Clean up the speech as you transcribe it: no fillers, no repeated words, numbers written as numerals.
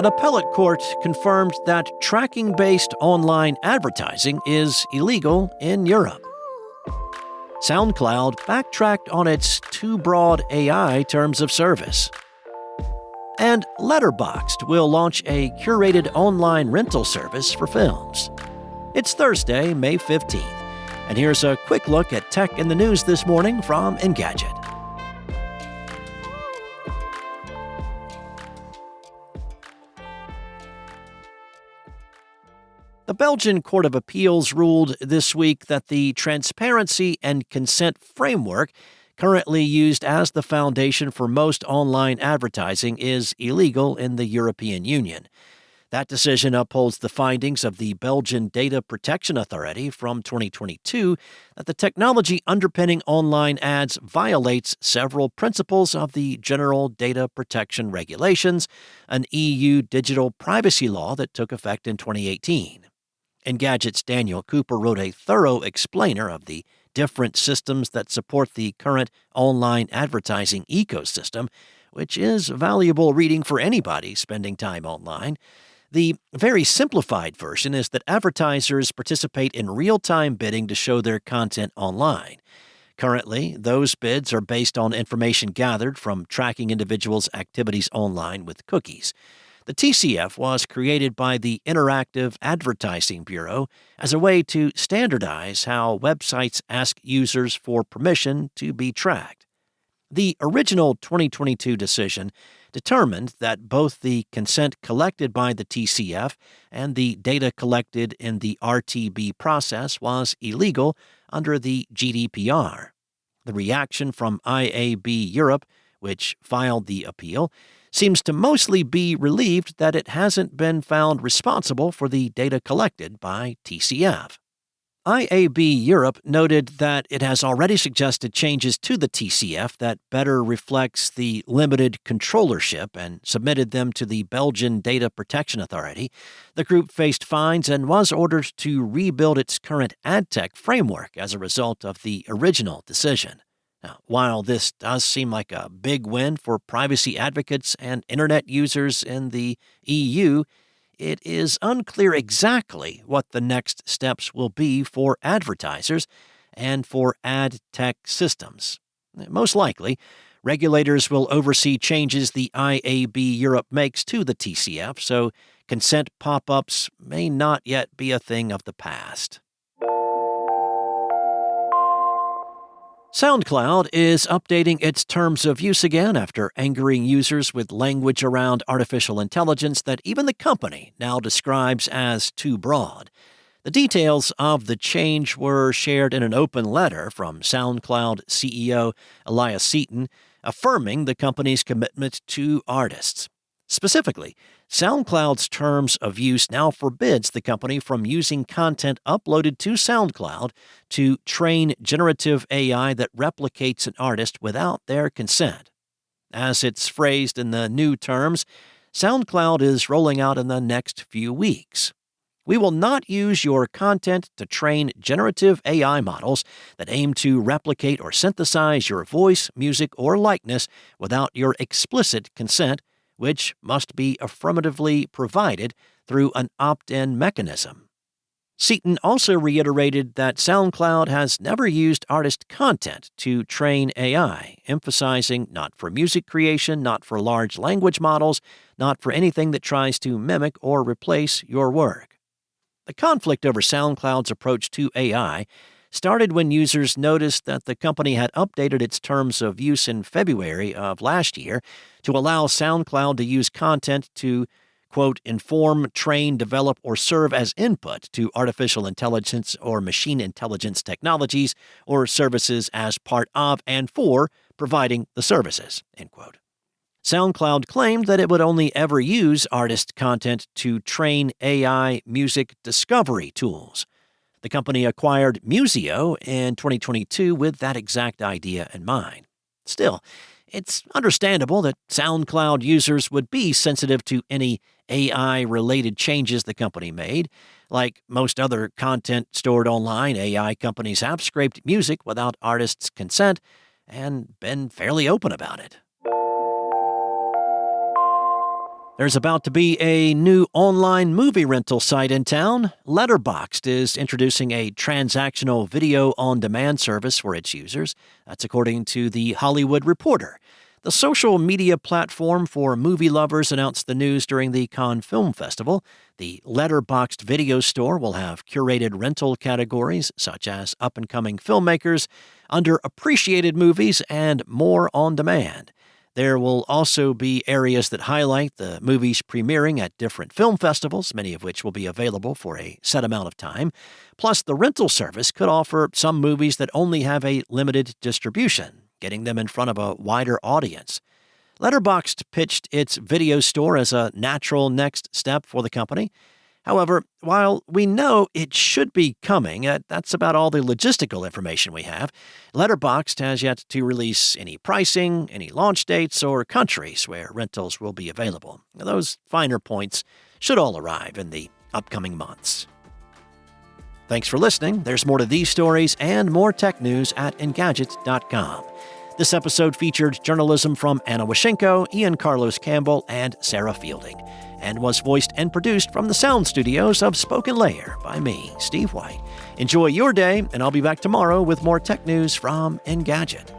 An appellate court confirmed that tracking-based online advertising is illegal in Europe. SoundCloud backtracked on its too broad AI terms of service. And Letterboxd will launch a curated online rental service for films. It's Thursday, May 15th, and here's a quick look at tech in the news this morning from Engadget. The Belgian Court of Appeals ruled this week that the transparency and consent framework currently used as the foundation for most online advertising is illegal in the European Union. That decision upholds the findings of the Belgian Data Protection Authority from 2022 that the technology underpinning online ads violates several principles of the General Data Protection Regulations, an EU digital privacy law that took effect in 2018. Engadget's Daniel Cooper wrote a thorough explainer of the different systems that support the current online advertising ecosystem, which is valuable reading for anybody spending time online. The very simplified version is that advertisers participate in real-time bidding to show their content online. Currently, those bids are based on information gathered from tracking individuals' activities online with cookies. The TCF was created by the Interactive Advertising Bureau as a way to standardize how websites ask users for permission to be tracked. The original 2022 decision determined that both the consent collected by the TCF and the data collected in the RTB process was illegal under the GDPR. The reaction from IAB Europe, which filed the appeal, seems to mostly be relieved that it hasn't been found responsible for the data collected by TCF. IAB Europe noted that it has already suggested changes to the TCF that better reflects the limited controllership and submitted them to the Belgian Data Protection Authority. The group faced fines and was ordered to rebuild its current ad tech framework as a result of the original decision. Now, while this does seem like a big win for privacy advocates and internet users in the EU, it is unclear exactly what the next steps will be for advertisers and for ad tech systems. Most likely, regulators will oversee changes the IAB Europe makes to the TCF, so consent pop-ups may not yet be a thing of the past. SoundCloud is updating its terms of use again after angering users with language around artificial intelligence that even the company now describes as too broad. The details of the change were shared in an open letter from SoundCloud CEO Elias Seaton, affirming the company's commitment to artists. Specifically, SoundCloud's terms of use now forbids the company from using content uploaded to SoundCloud to train generative AI that replicates an artist without their consent. As it's phrased in the new terms, SoundCloud is rolling out in the next few weeks. We will not use your content to train generative AI models that aim to replicate or synthesize your voice, music, or likeness without your explicit consent, which must be affirmatively provided through an opt-in mechanism. Seaton also reiterated that SoundCloud has never used artist content to train AI, emphasizing not for music creation, not for large language models, not for anything that tries to mimic or replace your work. The conflict over SoundCloud's approach to AI started when users noticed that the company had updated its terms of use in February of last year to allow SoundCloud to use content to, quote, inform, train, develop, or serve as input to artificial intelligence or machine intelligence technologies or services as part of and for providing the services, end quote. SoundCloud claimed that it would only ever use artist content to train AI music discovery tools. The company acquired Museo in 2022 with that exact idea in mind. Still, it's understandable that SoundCloud users would be sensitive to any AI-related changes the company made. Like most other content stored online, AI companies have scraped music without artists' consent and been fairly open about it. There's about to be a new online movie rental site in town. Letterboxd is introducing a transactional video-on-demand service for its users. That's according to The Hollywood Reporter. The social media platform for movie lovers announced the news during the Cannes Film Festival. The Letterboxd video store will have curated rental categories such as up-and-coming filmmakers, underappreciated movies, and more on demand. There will also be areas that highlight the movies premiering at different film festivals, many of which will be available for a set amount of time. Plus, the rental service could offer some movies that only have a limited distribution, getting them in front of a wider audience. Letterboxd pitched its video store as a natural next step for the company. However, while we know it should be coming, that's about all the logistical information we have. Letterboxd has yet to release any pricing, any launch dates, or countries where rentals will be available. Those finer points should all arrive in the upcoming months. Thanks for listening. There's more to these stories and more tech news at Engadget.com. This episode featured journalism from Anna Washenko, Ian Carlos Campbell, and Sarah Fielding, and was voiced and produced from the sound studios of Spoken Layer by me, Steve White. Enjoy your day, and I'll be back tomorrow with more tech news from Engadget.